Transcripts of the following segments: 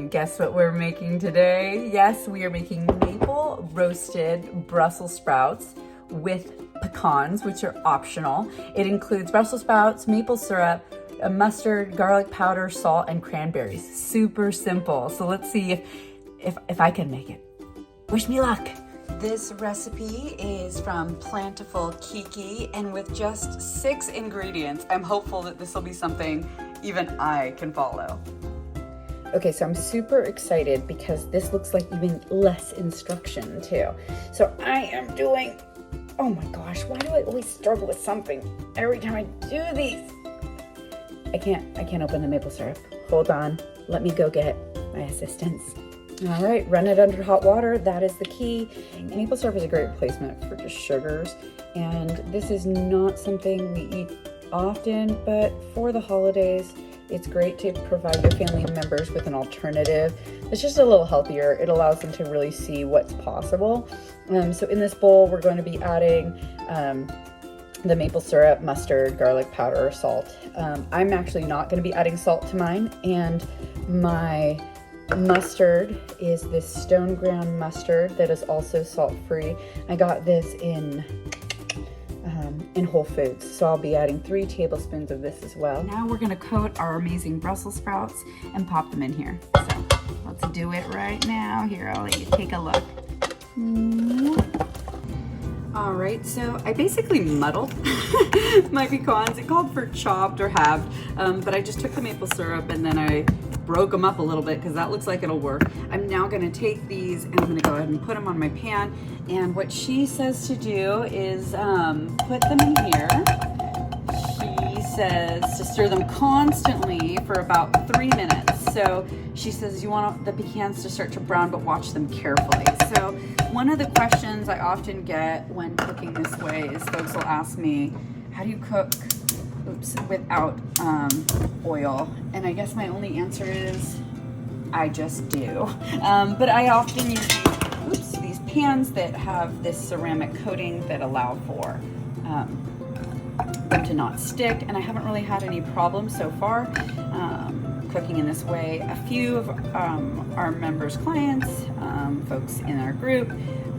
guess what we're making today? Yes, we are making maple roasted Brussels sprouts with pecans, which are optional. It includes Brussels sprouts, maple syrup, mustard, garlic powder, salt, and cranberries. Super simple. So let's see if I can make it. Wish me luck. This recipe is from Plentiful Kiki, and with just 6 ingredients, I'm hopeful that this will be something even I can follow. Okay, so I'm super excited because this looks like even less instruction too. So I am doing, oh my gosh, why do I always struggle with something every time I do these? I can't open the maple syrup. Hold on, let me go get my assistants. All right, run it under hot water. That is the key. Maple syrup is a great replacement for just sugars. And this is not something we eat often, but for the holidays, it's great to provide your family members with an alternative. It's just a little healthier. It allows them to really see what's possible. So in this bowl, we're going to be adding the maple syrup, mustard, garlic powder, salt. I'm actually not going to be adding salt to mine, and my mustard is this stone ground mustard that is also salt-free. I got this in Whole Foods, so I'll be adding 3 tablespoons of this as well. Now we're going to coat our amazing Brussels sprouts and pop them in here. So let's do it right now. Here, I'll let you take a look. All right, so I basically muddled my pecans. It called for chopped or halved, but I just took the maple syrup and then I broke them up a little bit because that looks like it'll work. I'm now gonna take these and I'm gonna go ahead and put them on my pan. And what she says to do is put them in here. She says to stir them constantly for about 3 minutes. So she says you want the pecans to start to brown, but watch them carefully. So one of the questions I often get when cooking this way is folks will ask me, how do you cook without oil? And I guess my only answer is I just do. But I often use these pans that have this ceramic coating that allow for them to not stick, and I haven't really had any problems so far cooking in this way. A few of our members' clients, folks in our group,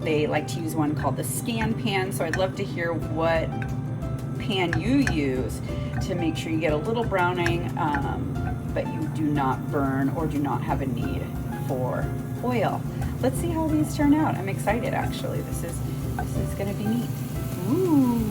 they like to use one called the scan pan, so I'd love to hear what pan you use to make sure you get a little browning, but you do not burn or do not have a need for oil. Let's see how these turn out. I'm excited, actually. This is gonna be neat. Ooh.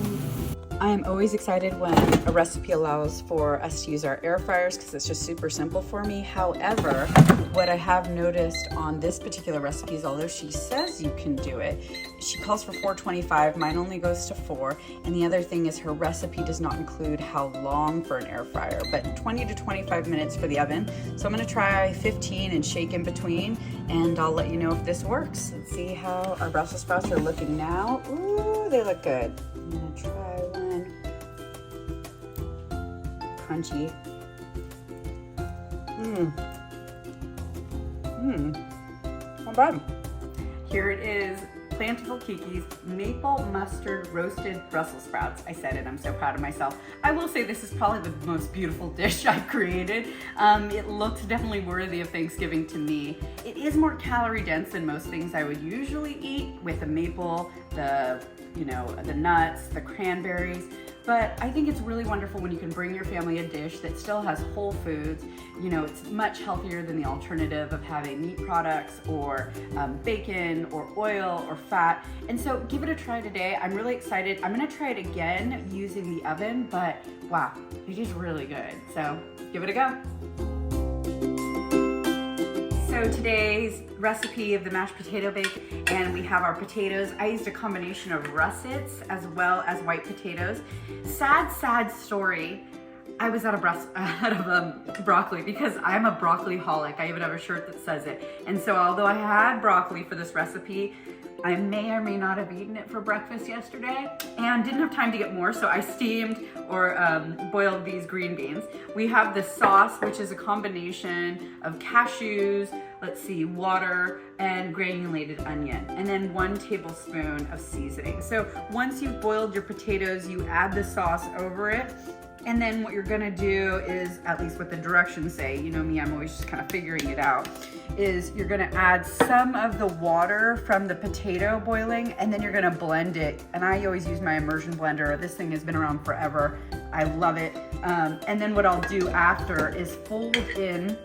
I am always excited when a recipe allows for us to use our air fryers because it's just super simple for me. However, what I have noticed on this particular recipe is, although she says you can do it, she calls for 425, mine only goes to 4. And the other thing is her recipe does not include how long for an air fryer, but 20 to 25 minutes for the oven. So I'm gonna try 15 and shake in between, and I'll let you know if this works. Let's see how our Brussels sprouts are looking now. Ooh, they look good. I'm gonna try one. Crunchy. Not bad. Here it is, Plentiful Kiki's maple mustard roasted Brussels sprouts. I said it, I'm so proud of myself. I will say this is probably the most beautiful dish I've created. It looks definitely worthy of Thanksgiving to me. It is more calorie dense than most things I would usually eat, with the maple, the nuts, the cranberries. But I think it's really wonderful when you can bring your family a dish that still has whole foods. You know, it's much healthier than the alternative of having meat products or bacon or oil or fat. And so give it a try today. I'm really excited. I'm gonna try it again using the oven, but wow, it is really good. So give it a go. So today's recipe of the mashed potato bake, and we have our potatoes. I used a combination of russets as well as white potatoes. Sad story. I was out of broccoli because I'm a broccoli-holic. I even have a shirt that says it. And so although I had broccoli for this recipe, I may or may not have eaten it for breakfast yesterday and didn't have time to get more, so I steamed or boiled these green beans. We have the sauce, which is a combination of cashews, let's see, water, and granulated onion, and then 1 tablespoon of seasoning. So once you've boiled your potatoes, you add the sauce over it, And then what you're gonna do is, at least what the directions say, you know me, I'm always just kind of figuring it out, is you're gonna add some of the water from the potato boiling, and then you're gonna blend it. And I always use my immersion blender. This thing has been around forever. I love it. And then what I'll do after is fold in,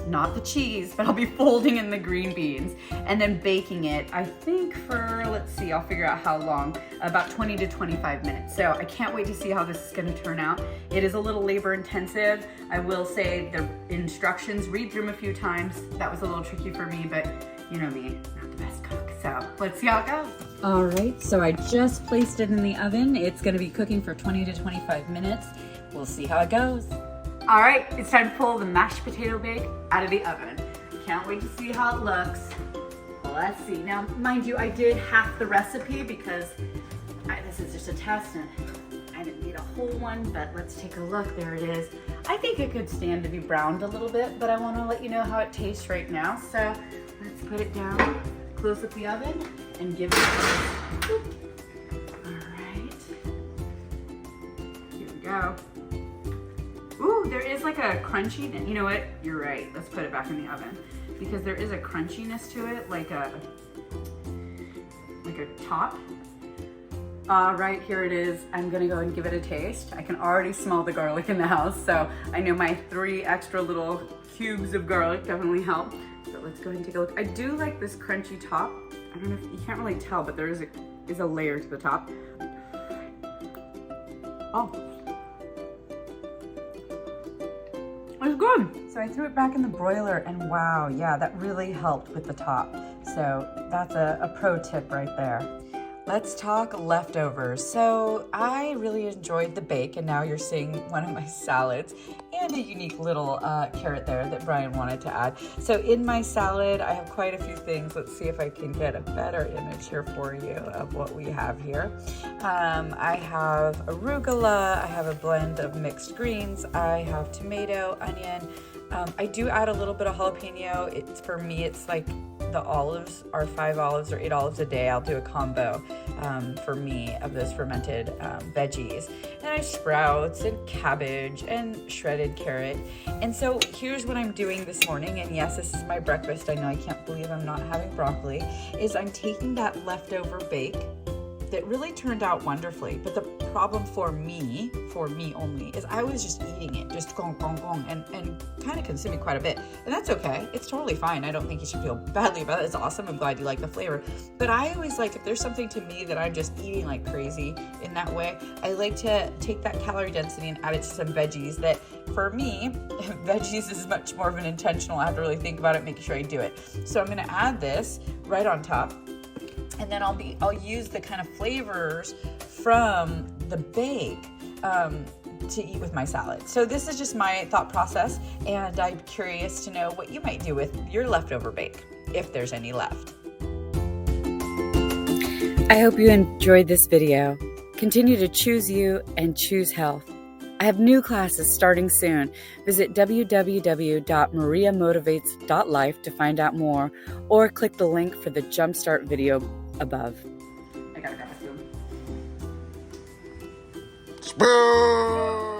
not the cheese, but I'll be folding in the green beans and then baking it, I think for, let's see, I'll figure out how long, about 20 to 25 minutes. So I can't wait to see how this is gonna turn out. It is a little labor intensive. I will say the instructions, read through them a few times. That was a little tricky for me, but you know me, not the best cook. So let's see how it goes. All right, so I just placed it in the oven. It's gonna be cooking for 20 to 25 minutes. We'll see how it goes. All right, it's time to pull the mashed potato bake out of the oven. Can't wait to see how it looks. Let's see. Now, mind you, I did half the recipe because this is just a test and I didn't need a whole one, but let's take a look. There it is. I think it could stand to be browned a little bit, but I want to let you know how it tastes right now. So let's put it down, close up the oven, and give it a whoop. All right. Here we go. Ooh, there is like a crunchy, you know what? You're right. Let's put it back in the oven because there is a crunchiness to it, like a top. All right, here it is. I'm gonna go and give it a taste. I can already smell the garlic in the house, so I know my 3 extra little cubes of garlic definitely help. So let's go ahead and take a look. I do like this crunchy top. I don't know if you can't really tell, but there is a layer to the top. Oh. It's good. So I threw it back in the broiler and wow, yeah, that really helped with the top. So that's a pro tip right there. Let's talk leftovers. So I really enjoyed the bake, and now you're seeing one of my salads and a unique little carrot there that Brian wanted to add. So in my salad, I have quite a few things. Let's see if I can get a better image here for you of what we have here. I have arugula, I have a blend of mixed greens, I have tomato, onion. I do add a little bit of jalapeno. For me, it's like the olives are 5 olives or 8 olives a day. I'll do a combo for me of those fermented veggies. And I have sprouts and cabbage and shredded carrot. And so here's what I'm doing this morning. And yes, this is my breakfast. I know, I can't believe I'm not having broccoli. Is I'm taking that leftover bake that really turned out wonderfully. But the problem for me only, is I was just eating it, just gong, gong, gong, and kind of consuming quite a bit. And that's okay. It's totally fine. I don't think you should feel badly about it. It's awesome. I'm glad you like the flavor. But I always like, if there's something to me that I'm just eating like crazy in that way, I like to take that calorie density and add it to some veggies that, for me, veggies is much more of an intentional. I have to really think about it, making sure I do it. So I'm gonna add this right on top. And then I'll use the kind of flavors from the bake to eat with my salad. So this is just my thought process, and I'm curious to know what you might do with your leftover bake, if there's any left. I hope you enjoyed this video. Continue to choose you and choose health. I have new classes starting soon. Visit www.mariamotivates.life to find out more, or click the link for the Jumpstart video above. I gotta grab a spoon. Spoon!